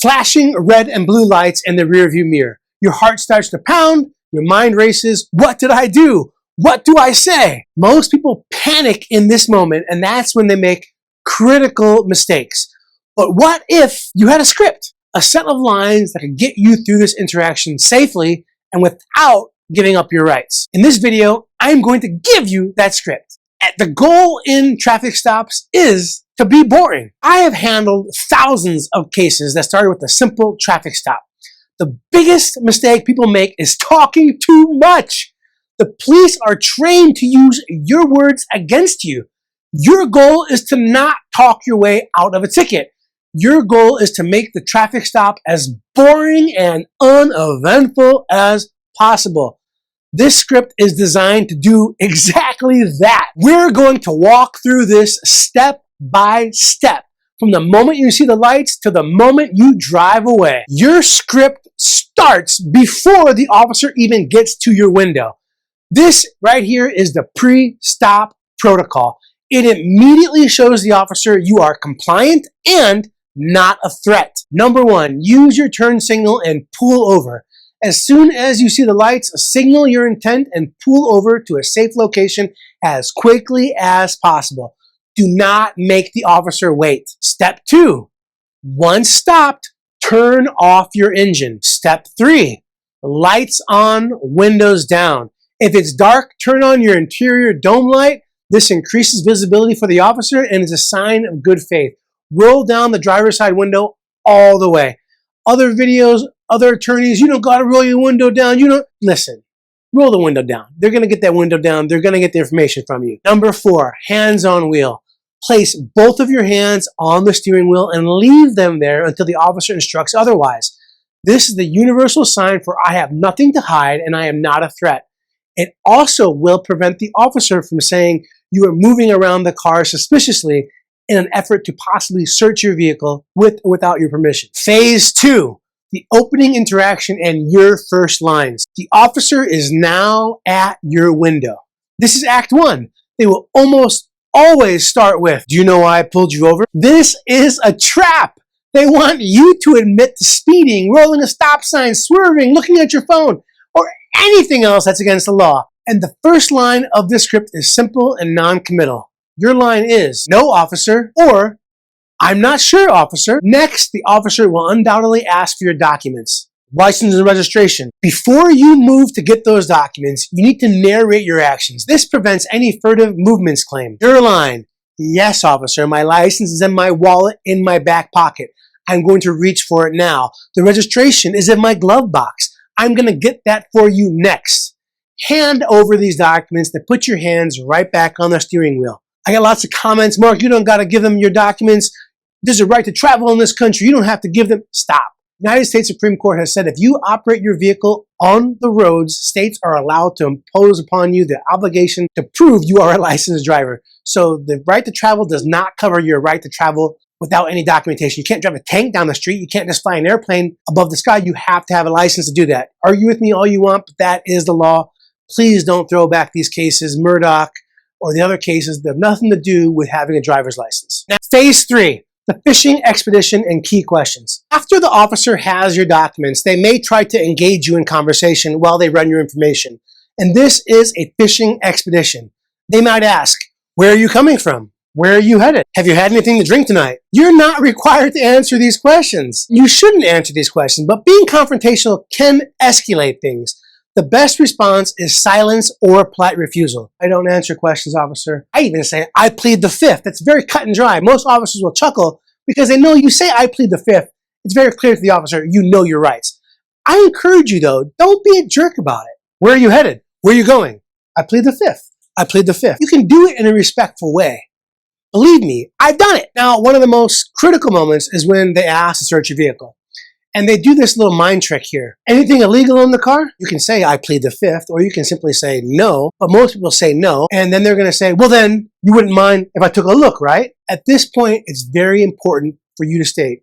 Flashing red and blue lights in the rearview mirror. Your heart starts to pound, your mind races. What did I do? What do I say? Most people panic in this moment, and that's when they make critical mistakes. But what if you had a script, a set of lines that could get you through this interaction safely and without giving up your rights? In this video, I'm going to give you that script. The goal in traffic stops is to be boring. I have handled thousands of cases that started with a simple traffic stop. The biggest mistake people make is talking too much. The police are trained to use your words against you. Your goal is to not talk your way out of a ticket. Your goal is to make the traffic stop as boring and uneventful as possible. This script is designed to do exactly that. We're going to walk through this step by step, from the moment you see the lights to the moment you drive away. Your script starts before the officer even gets to your window. This right here is the pre-stop protocol. It immediately shows the officer you are compliant and not a threat. Number one, use your turn signal and pull over. As soon as you see the lights, signal your intent and pull over to a safe location as quickly as possible. Do not make the officer wait. Step two, once stopped, turn off your engine. Step three, lights on, windows down. If it's dark, turn on your interior dome light. This increases visibility for the officer and is a sign of good faith. Roll down the driver's side window all the way. Other videos, other attorneys, you don't gotta roll your window down. Listen, roll the window down. They're gonna get that window down. They're gonna get the information from you. Number four, hands on wheel. Place both of your hands on the steering wheel and leave them there until the officer instructs otherwise. This is the universal sign for I have nothing to hide and I am not a threat. It also will prevent the officer from saying you are moving around the car suspiciously in an effort to possibly search your vehicle with or without your permission. Phase two, the opening interaction and your first lines. The officer is now at your window. This is act one. They will almost always start with, do you know why I pulled you over? This is a trap. They want you to admit to speeding, rolling a stop sign, swerving, looking at your phone, or anything else that's against the law. And the first line of this script is simple and non-committal. Your line is, no, officer, or I'm not sure, officer. Next, the officer will undoubtedly ask for your documents, license and registration. Before you move to get those documents, you need to narrate your actions. This prevents any furtive movements claim. Your line, yes, officer, my license is in my wallet in my back pocket. I'm going to reach for it now. The registration is in my glove box. I'm going to get that for you next. Hand over these documents, then put your hands right back on the steering wheel. I got lots of comments. Mark, you don't got to give them your documents. There's a right to travel in this country. You don't have to give them. Stop. The United States Supreme Court has said if you operate your vehicle on the roads, states are allowed to impose upon you the obligation to prove you are a licensed driver. So the right to travel does not cover your right to travel without any documentation. You can't drive a tank down the street. You can't just fly an airplane above the sky. You have to have a license to do that. Argue with me all you want, but that is the law. Please don't throw back these cases, Murdoch, or the other cases that have nothing to do with having a driver's license. Now, phase three, the fishing expedition and key questions. After the officer has your documents, they may try to engage you in conversation while they run your information. And this is a fishing expedition. They might ask, where are you coming from? Where are you headed? Have you had anything to drink tonight? You're not required to answer these questions. You shouldn't answer these questions, but being confrontational can escalate things. The best response is silence or polite refusal. I don't answer questions, officer. I even say, I plead the fifth. That's very cut and dry. Most officers will chuckle because they know you say, I plead the fifth. It's very clear to the officer, you know your rights. I encourage you, though, don't be a jerk about it. Where are you headed? Where are you going? I plead the fifth. I plead the fifth. You can do it in a respectful way. Believe me, I've done it. Now, one of the most critical moments is when they ask to search your vehicle. And they do this little mind trick here. Anything illegal in the car? You can say, I plead the fifth, or you can simply say no, but most people say no, and then they're going to say, well then, you wouldn't mind if I took a look, right? At this point, it's very important for you to state,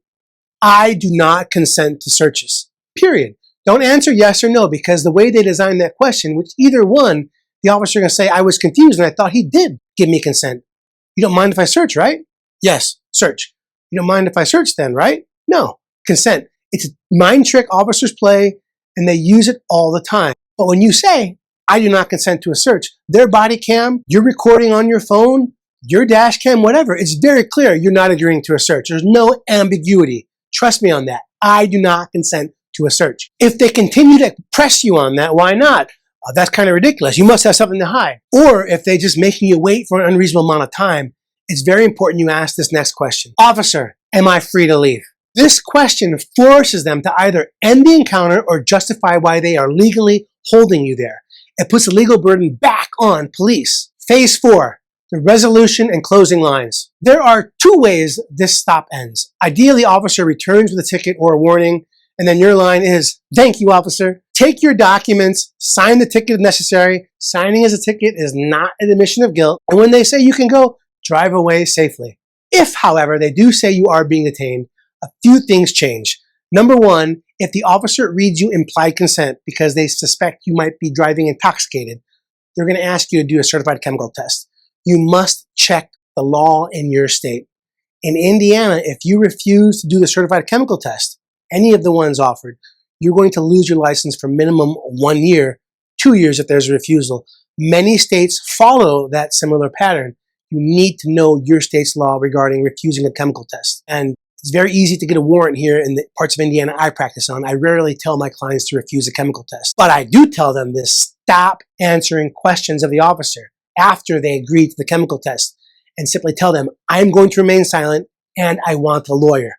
I do not consent to searches, period. Don't answer yes or no, because the way they designed that question, which either one, the officer is going to say, I was confused and I thought he did give me consent. You don't mind if I search, right? Yes, search. You don't mind if I search then, right? No, consent. It's a mind trick officers play, and they use it all the time. But when you say, I do not consent to a search, their body cam, your recording on your phone, your dash cam, whatever, it's very clear you're not agreeing to a search. There's no ambiguity. Trust me on that. I do not consent to a search. If they continue to press you on that, why not? That's kind of ridiculous. You must have something to hide. Or if they're just making you wait for an unreasonable amount of time, it's very important you ask this next question. Officer, am I free to leave? This question forces them to either end the encounter or justify why they are legally holding you there. It puts the legal burden back on police. Phase 4, the resolution and closing lines. There are 2 ways this stop ends. Ideally, officer returns with a ticket or a warning, and then your line is, thank you, officer. Take your documents, sign the ticket if necessary. Signing as a ticket is not an admission of guilt. And when they say you can go, drive away safely. If, however, they do say you are being detained, a few things change. Number 1, if the officer reads you implied consent because they suspect you might be driving intoxicated, they're going to ask you to do a certified chemical test. You must check the law in your state. In Indiana, if you refuse to do the certified chemical test, any of the ones offered, you're going to lose your license for minimum 1 year, 2 years if there's a refusal. Many states follow that similar pattern. You need to know your state's law regarding refusing a chemical test. And it's very easy to get a warrant here in the parts of Indiana I practice on. I rarely tell my clients to refuse a chemical test. But I do tell them to stop answering questions of the officer after they agree to the chemical test and simply tell them, I'm going to remain silent and I want a lawyer.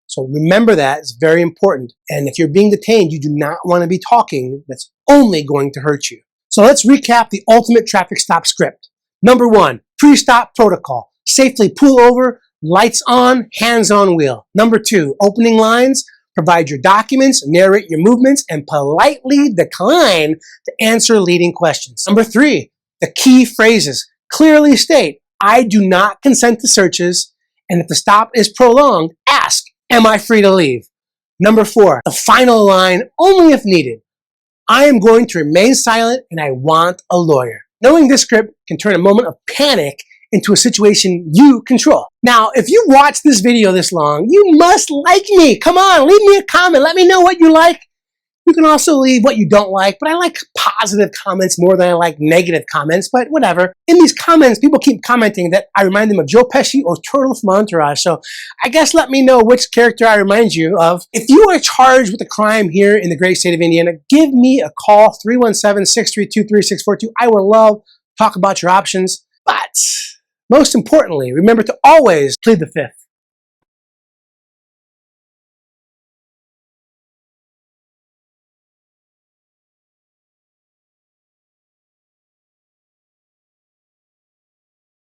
So remember that, it's very important. And if you're being detained, you do not want to be talking. That's only going to hurt you. So let's recap the ultimate traffic stop script. Number 1, pre-stop protocol. Safely pull over, lights on, hands on wheel. Number 2, opening lines. Provide your documents, narrate your movements, and politely decline to answer leading questions. Number 3, the key phrases. Clearly state, I do not consent to searches, and if the stop is prolonged, ask, am I free to leave? Number 4, the final line, only if needed. I am going to remain silent and I want a lawyer. Knowing this script can turn a moment of panic into a situation you control. Now, if you watched this video this long, you must like me. Come on, leave me a comment. Let me know what you like. You can also leave what you don't like, but I like positive comments more than I like negative comments, but whatever. In these comments, people keep commenting that I remind them of Joe Pesci or Turtle from Entourage, so I guess let me know which character I remind you of. If you are charged with a crime here in the great state of Indiana, give me a call, 317-632-3642. I would love to talk about your options, but most importantly, remember to always plead the fifth.